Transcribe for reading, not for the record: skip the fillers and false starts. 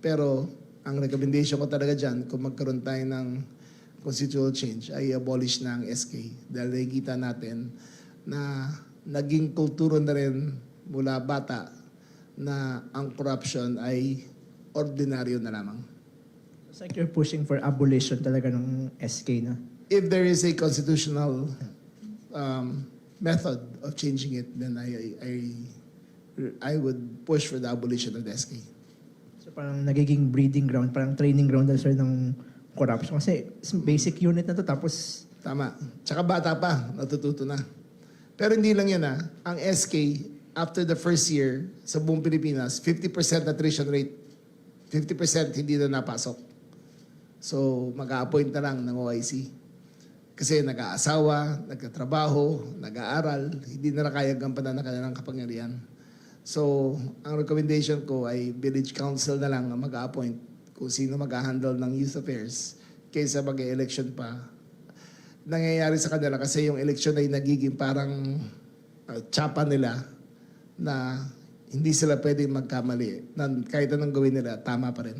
Pero ang recommendation ko talaga dyan, kung magkaroon tayo ng constitutional change, ay abolish na ang SK. Dahil nakikita natin na naging kulturo na rin mula bata na ang corruption ay ordinaryo na lamang. It's like you're pushing for abolition talaga ng SK na. If there is a constitutional method of changing it, then I would push for the abolition of the SK. So parang nagiging breeding ground, parang training ground na sir ng corruption. Kasi basic unit na to tapos... Tama. Tsaka bata pa, natututo na. Pero hindi lang yan Ang SK, after the first year, sa buong Pilipinas, 50% attrition rate. 50% hindi na napasok. So, mag-a-appoint na lang ng OIC. Kasi nag-aasawa, nagkatrabaho, nag-aaral, hindi na kaya gampanan na kanilang kapangyarihan. So, ang recommendation ko ay village council na lang ang mag-a-appoint kung sino mag-handle ng youth affairs kaysa mag-election pa. Nangyayari sa kanila kasi yung election ay nagiging parang tsapa nila na hindi sila pwedeng magkamali. Na kahit anong gawin nila, tama pa rin.